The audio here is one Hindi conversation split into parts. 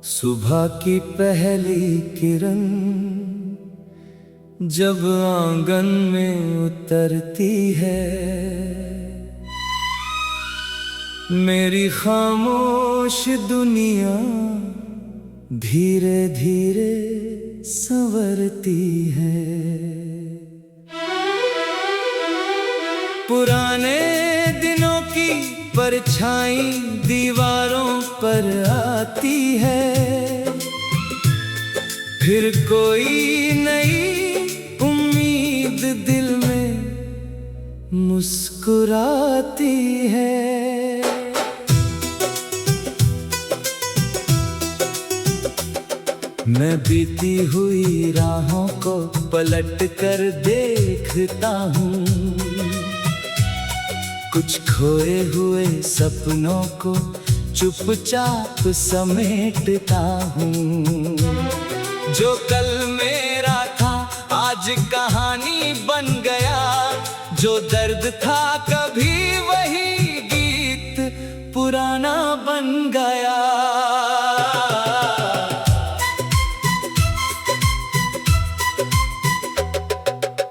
सुबह की पहली किरण जब आंगन में उतरती है, मेरी खामोश दुनिया धीरे धीरे संवरती है। पुराने दिनों की परछाई दीवारों पर आती है, फिर कोई नई उम्मीद दिल में मुस्कुराती है। मैं बीती हुई राहों को पलट कर देखता हूँ, कुछ खोए हुए सपनों को चुपचाप समेटता हूँ। जो कल मेरा था आज कहानी बन गया, जो दर्द था कभी वही गीत पुराना बन गया।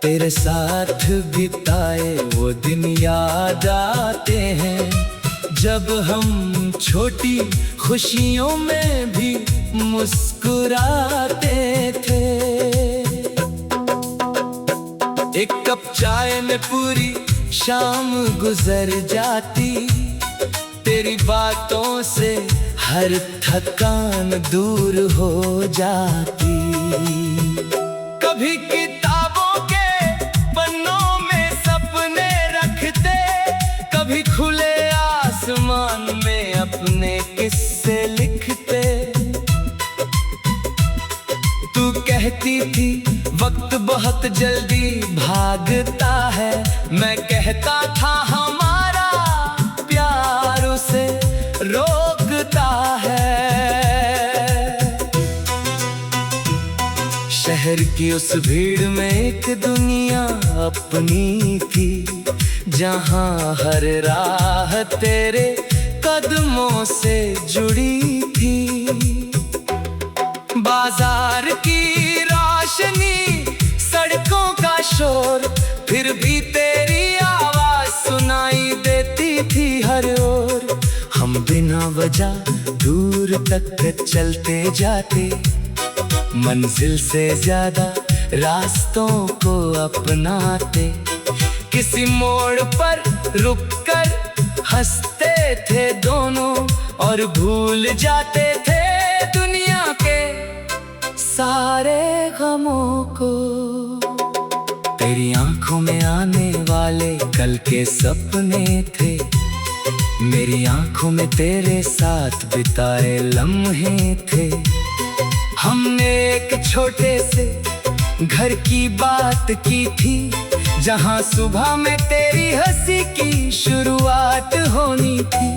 तेरे साथ बिताए वो दिन याद आते हैं, जब हम छोटी खुशियों में भी मुस्कुराते थे। एक कप चाय में पूरी शाम गुजर जाती, तेरी बातों से हर थकान दूर हो जाती। कभी किताबों के पन्नों में सपने रखते, कभी खुले आसमान में अपने किस्से लिखते। तू कहती थी वक्त बहुत जल्दी भागता है, मैं कहता था हमारा प्यार उसे रोकता है। शहर की उस भीड़ में एक दुनिया अपनी थी, जहाँ हर राह तेरे कदमों से जुड़ी थी। बाजार की रोशनी, सड़कों का शोर, फिर भी तेरी आवाज सुनाई देती थी हर ओर। हम बिना वजह दूर तक चलते जाते, मंजिल से ज्यादा रास्तों को अपनाते। किसी मोड़ पर रुककर हंसते थे दोनों, और भूल जाते थे दुनिया के सारे गमों को। तेरी आंखों में आने वाले कल के सपने थे, मेरी आंखों में तेरे साथ बिताए लम्हे थे। हमने एक छोटे से घर की बात की थी, जहाँ सुबह में तेरी हंसी की शुरुआत होनी थी।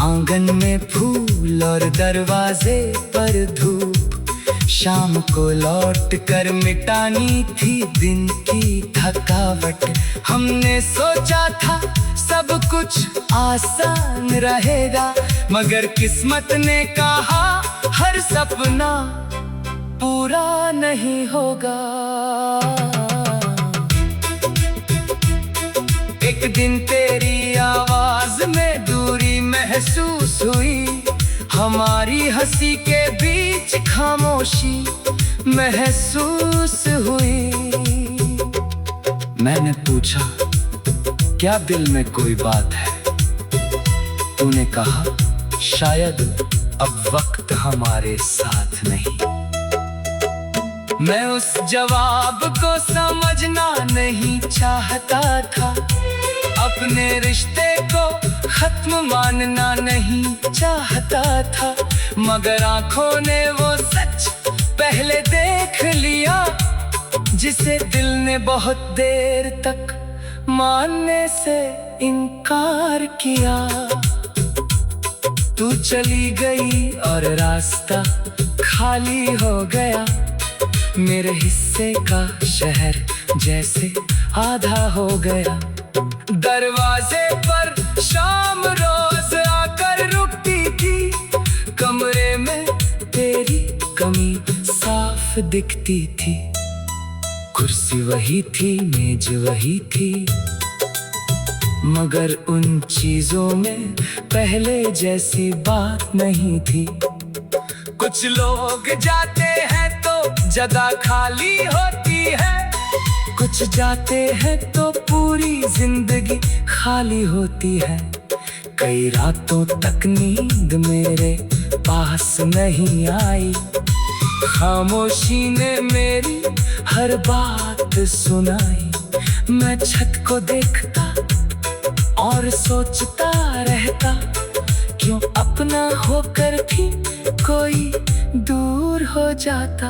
आंगन में फूल और दरवाजे पर धूप, शाम को लौट कर मिटानी थी दिन की थकावट। हमने सोचा था सब कुछ आसान रहेगा, मगर किस्मत ने कहा हर सपना पूरा नहीं होगा। एक दिन तेरी आवाज में दूरी महसूस हुई, हमारी हंसी के बीच खामोशी महसूस हुई। मैंने पूछा क्या दिल में कोई बात है, तूने कहा शायद अब वक्त हमारे साथ नहीं। मैं उस जवाब को समझना नहीं चाहता था, अपने रिश्ते को खत्म मानना नहीं चाहता था, मगर आंखों ने वो सच पहले देख लिया, जिसे दिल ने बहुत देर तक मानने से इनकार किया। तू चली गई और रास्ता खाली हो गया, मेरे हिस्से का शहर जैसे आधा हो गया। दरवाजे पर शाम रोज आकर रुकती थी, कमरे में तेरी कमी साफ दिखती थी। कुर्सी वही थी, मेज वही थी, मगर उन चीजों में पहले जैसी बात नहीं थी। कुछ लोग जाते हैं तो जगह खाली होती है, कुछ जाते हैं तो पूरी जिंदगी खाली होती है। कई रातों तक नींद मेरे पास नहीं आई, खामोशी ने मेरी हर बात सुनाई। मैं छत को देखता और सोचता रहता, क्यों अपना होकर भी कोई दूर हो जाता।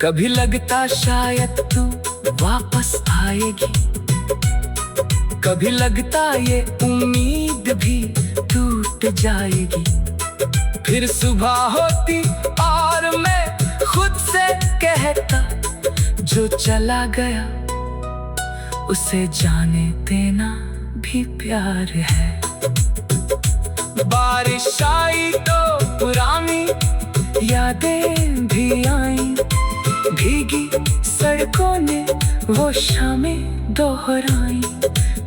कभी लगता शायद तू वापस आएगी, कभी लगता ये उम्मीद भी टूट जाएगी। फिर सुबह होती और मैं खुद से कहता, जो चला गया उसे जाने देना भी प्यार है। बारिश आई तो पुरानी यादें भी आईं, भीगी सड़कों ने वो शामें दोहराई।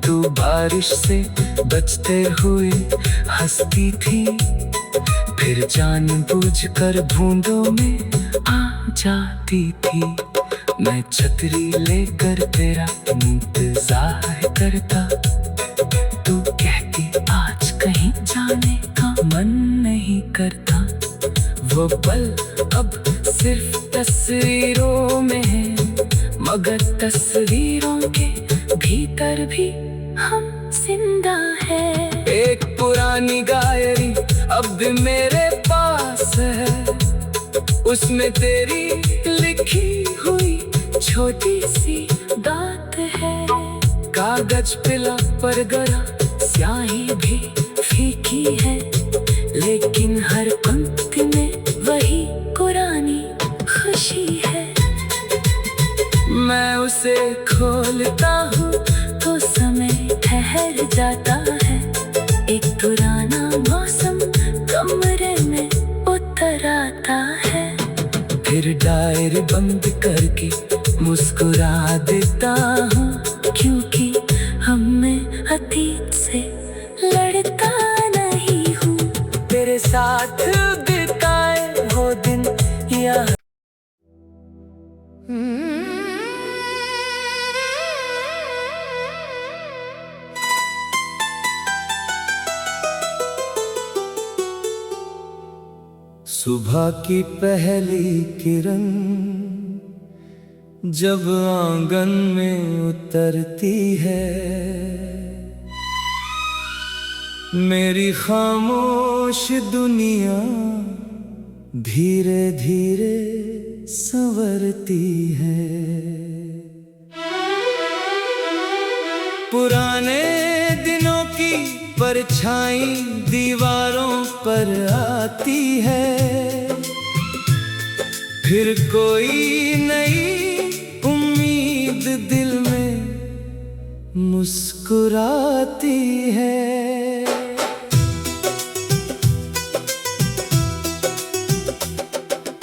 तू बारिश से बचते हुए हंसती थी, फिर जानबूझकर बूंदों में आ जाती थी। मैं छतरी लेकर तेरा इंतजार करता, तू कहती आज कहीं जाने का मन नहीं करता। वो पल अब सिर्फ तस्वीरों में है, मगर तस्वीरों के भीतर भी हम जिंदा है। एक पुरानी डायरी अब भी मेरे पास है, उसमें तेरी लिखी हुई छोटी सी बात है। कागज पिला पर गरा, स्याही भी फीकी है, लेकिन हर पंक्ति में वही पुरानी खुशी है। मैं उसे खोलता हूँ तो समय ठहर जाता है। एक पुराना मौसम कमरे में उतर आता है, फिर डायरी बंद करके मुस्कुरा देता हूँ, क्योंकि हम मैं अतीत से लड़ता नहीं हूँ। तेरे साथ बिताए वो दिन याद। सुबह की पहली किरण जब आंगन में उतरती है, मेरी खामोश दुनिया धीरे धीरे संवरती है। पुराने दिनों की परछाई दीवारों पर आती है, फिर कोई नई उम्मीद दिल में मुस्कुराती है।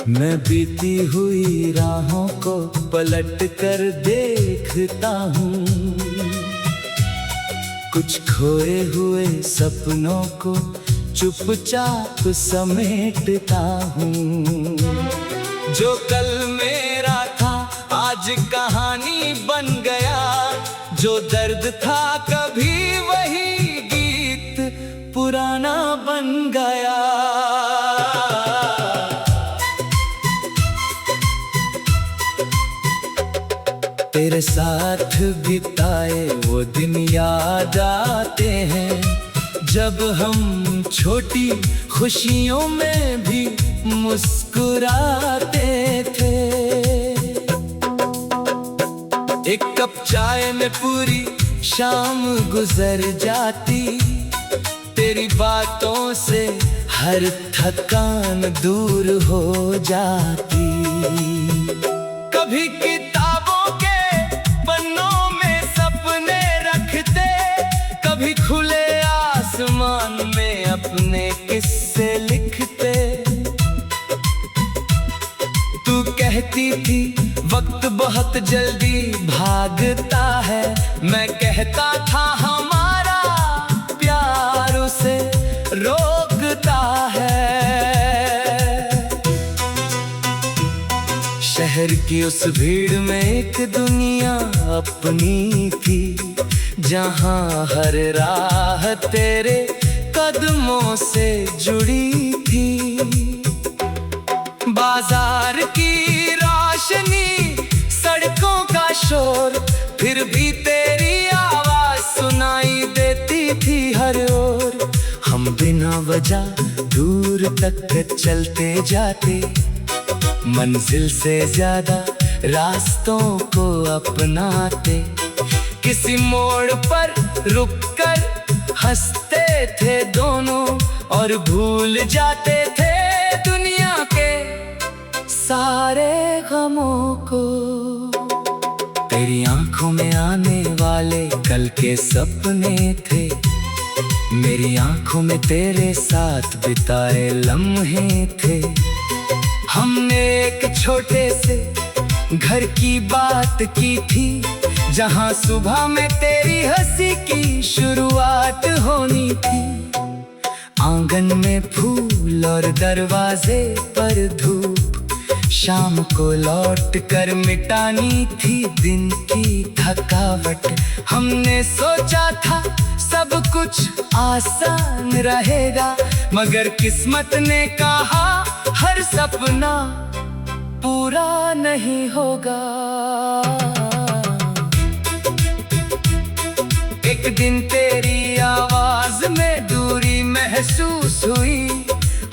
मैं बीती हुई राहों को पलट कर देखता हूँ, कुछ खोए हुए सपनों को चुपचाप समेटता हूँ। जो कल मेरा था आज कहानी बन गया, जो दर्द था कभी वही गीत पुराना बन गया। तेरे साथ बिताए वो दिन याद आते हैं, जब हम छोटी खुशियों में भी मुस्कुराते थे। एक कप चाय में पूरी शाम गुजर जाती, तेरी बातों से हर थकान दूर हो जाती। तू कहती थी वक्त बहुत जल्दी भागता है, मैं कहता था हमारा प्यार उसे रोकता है। शहर की उस भीड़ में एक दुनिया अपनी थी, जहां हर राह तेरे कदमों से जुड़ी थी। बाजार की रोशनी, सड़कों का शोर, फिर भी तेरी आवाज सुनाई देती थी हर ओर। हम बिना वजह दूर तक चलते जाते, मंजिल से ज्यादा रास्तों को अपनाते। किसी मोड़ पर रुककर हंसते थे दोनों और भूल जाते थे दुनिया के सारे गमों को। तेरी आंखों में आने वाले कल के सपने थे, मेरी आंखों में तेरे साथ बिताए लम्हे थे। हमने एक छोटे से घर की बात की थी, जहां सुबह में तेरी हंसी की शुरुआत होनी थी। आंगन में फूल और दरवाजे पर धूप, शाम को लौट कर मिटानी थी दिन की थकावट। हमने सोचा था सब कुछ आसान रहेगा, मगर किस्मत ने कहा हर सपना पूरा नहीं होगा। एक दिन तेरी आवाज में दूरी महसूस हुई,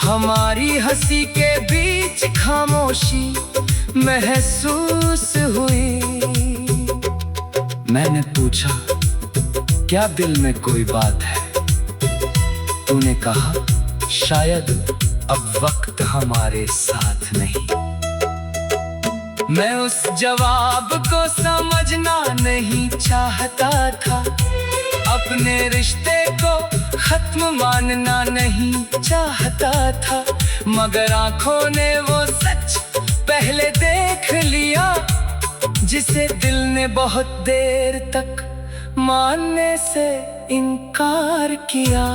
हमारी हंसी के बीच खामोशी महसूस हुई। मैंने पूछा क्या दिल में कोई बात है, तूने कहा शायद अब वक्त हमारे साथ नहीं। मैं उस जवाब को समझना नहीं चाहता था, अपने रिश्ते को खत्म मानना नहीं चाहता था, मगर आंखों ने वो सच पहले देख लिया, जिसे दिल ने बहुत देर तक मानने से इनकार किया।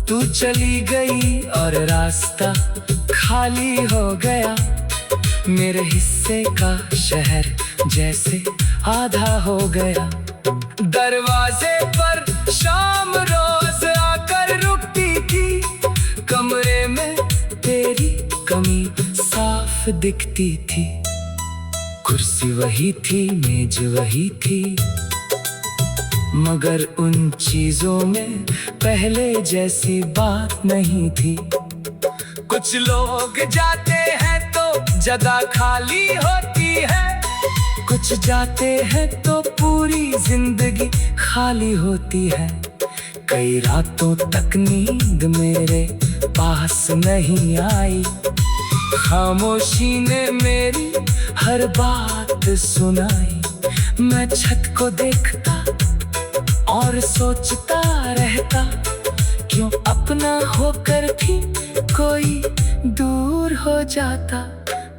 तू चली गई और रास्ता खाली हो गया, मेरे हिस्से का शहर जैसे आधा हो गया। दरवाजे पर शाम रोज आकर रुकती थी, कमरे में तेरी कमी साफ दिखती थी। कुर्सी वही थी, मेज वही थी, मगर उन चीजों में पहले जैसी बात नहीं थी। कुछ लोग जाते हैं तो जगह खाली होती है, कुछ जाते हैं तो पूरी जिंदगी खाली होती है। कई रातों तक नींद मेरे पास नहीं आई, खामोशी ने मेरी हर बात सुनाई। मैं छत को देखता और सोचता रहता, क्यों अपना होकर भी कोई दूर हो जाता।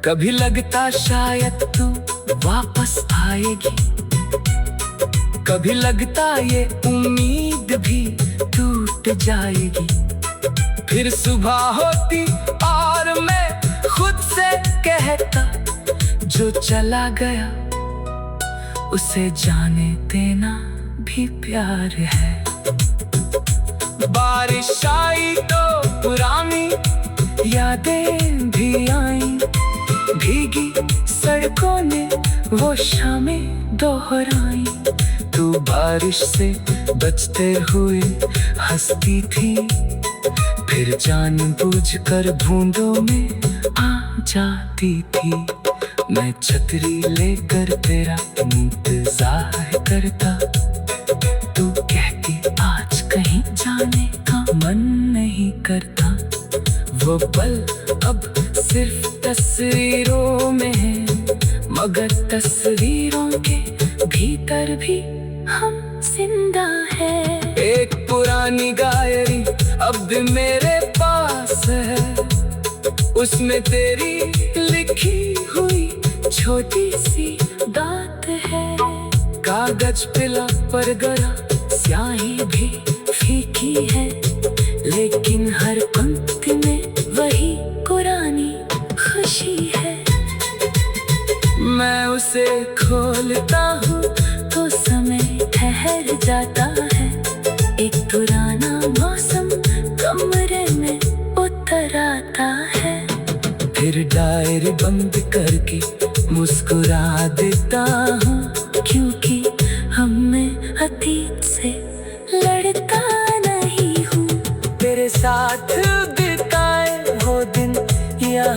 कभी लगता शायद तू वापस आएगी, कभी लगता ये उम्मीद भी टूट जाएगी। फिर सुबह होती और मैं खुद से कहता, जो चला गया उसे जाने देना भी प्यार है। बारिश आई तो पुरानी यादें भी आईं, भीगी सड़कों ने वो शामें दोहराई। तू बारिश से बचते हुए हंसती थी, फिर जानबूझकर बूंदों में आ जाती थी। मैं छतरी लेकर तेरा इंतजार करता, तू कहती आज कहीं जाने का मन नहीं करता। वो पल अब सिर्फ तस्वीरों में है, मगर तस्वीरों के भीतर भी हम जिंदा है। एक पुरानी डायरी अब भी मेरे पास है, उसमें तेरी लिखी हुई छोटी सी बात है। कागज पिला पर गरा, स्याही भी फीकी है, लेकिन हर पंक्ति में वही पुरानी खुशी है। मैं उसे खोलता हूँ तो समय ठहर जाता है। एक पुराना मौसम कमरे में उतर आता है। फिर डायरी बंद करके मुस्कुरा देता हूँ, क्योंकि हम मैं अतीत से लड़ता नहीं हूँ। तेरे साथ बिताए वो दिन या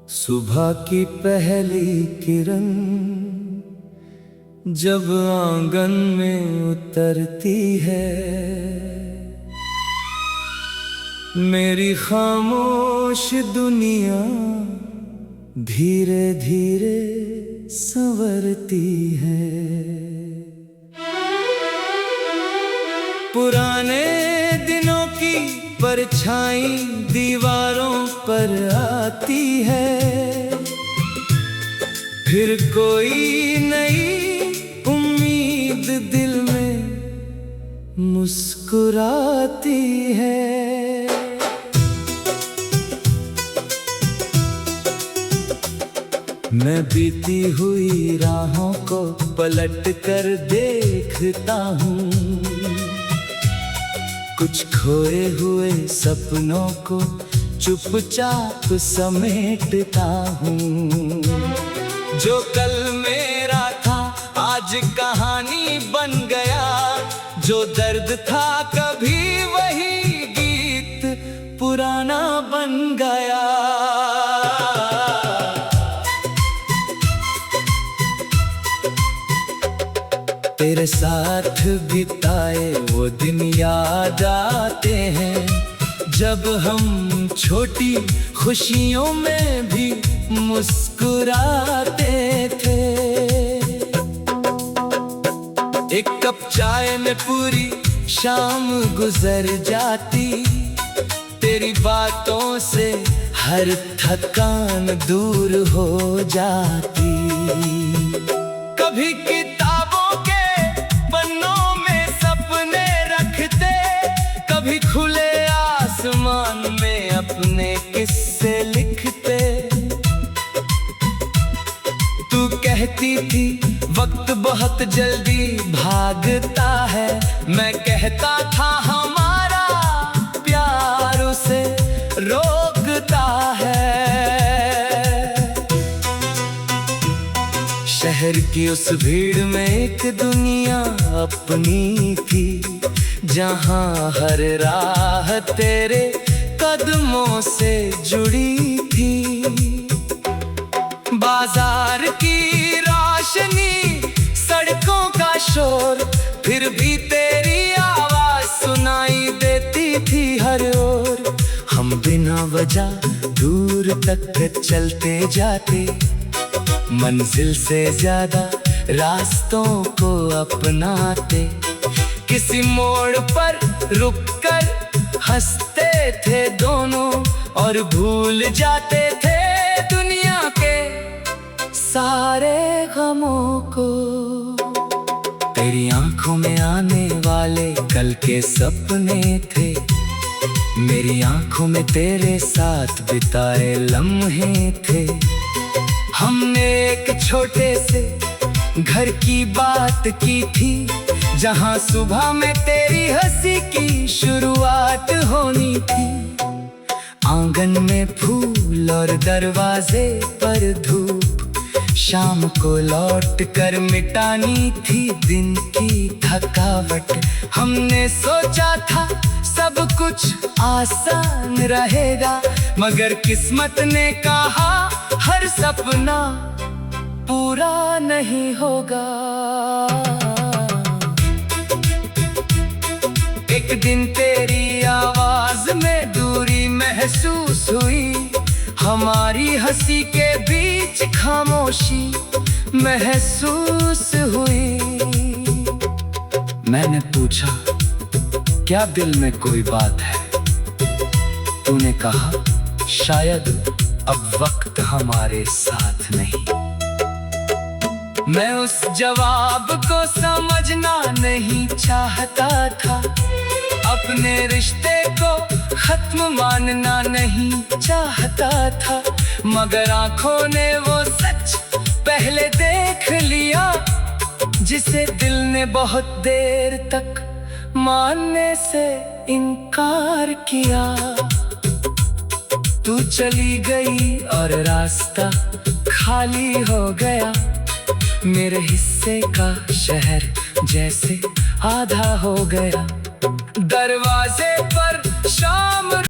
सुबह की पहली किरण जब आंगन में उतरती है, मेरी खामोश दुनिया धीरे धीरे संवरती है। पुराने दिनों की परछाई दीवारों पर आती है, फिर कोई नई उम्मीद दिल में मुस्कुराती है। मैं बीती हुई राहों को पलट कर देखता हूँ, कुछ खोए हुए सपनों को चुपचाप समेटता हूँ। जो कल मेरा था आज कहानी बन गया, जो दर्द था कभी वही गीत पुराना बन गया। तेरे साथ बिताए वो दिन याद आते हैं, जब हम छोटी खुशियों में भी मुस्कुराते थे। एक कप चाय में पूरी शाम गुजर जाती, तेरी बातों से हर थकान दूर हो जाती। कभी किताबों के पन्नों में सपने रखते, कभी खुले आसमान में अपने किस्से लिखते। तू कहती थी वक्त बहुत जल्दी भागता है, मैं कहता था हमारा प्यार उसे रोकता है। शहर की उस भीड़ में एक दुनिया अपनी थी, जहाँ हर राह तेरे कदमों से जुड़ी थी। बाजार की रोशनी, सड़कों का शोर, फिर भी तेरी आवाज सुनाई देती थी हर ओर। हम बिना वजह दूर तक चलते जाते, मंजिल से ज्यादा रास्तों को अपनाते। किसी मोड़ पर रुककर हंसते थे दोनों, और भूल जाते थे दुनिया के सारे गमों को। तेरी आंखों में आने वाले कल के सपने थे, मेरी आंखों में तेरे साथ बिताए लम्हे थे। हमने एक छोटे से घर की बात की थी, जहाँ सुबह में तेरी हंसी की शुरुआत होनी थी। आंगन में फूल और दरवाजे पर धूप, शाम को लौट कर मिटानी थी दिन की थकावट। हमने सोचा था सब कुछ आसान रहेगा, मगर किस्मत ने कहा हर सपना पूरा नहीं होगा। एक दिन तेरी आवाज में दूरी महसूस हुई, हमारी हंसी के बीच खामोशी महसूस हुई। मैंने पूछा, क्या दिल में कोई बात है? तूने कहा, शायद अब वक्त हमारे साथ नहीं। मैं उस जवाब को समझना नहीं चाहता था, अपने रिश्ते को खत्म मानना नहीं चाहता था, मगर आंखों ने वो सच पहले देख लिया, जिसे दिल ने बहुत देर तक मानने से इनकार किया। तू चली गई और रास्ता खाली हो गया, मेरे हिस्से का शहर जैसे आधा हो गया। दरवाजे पर शाम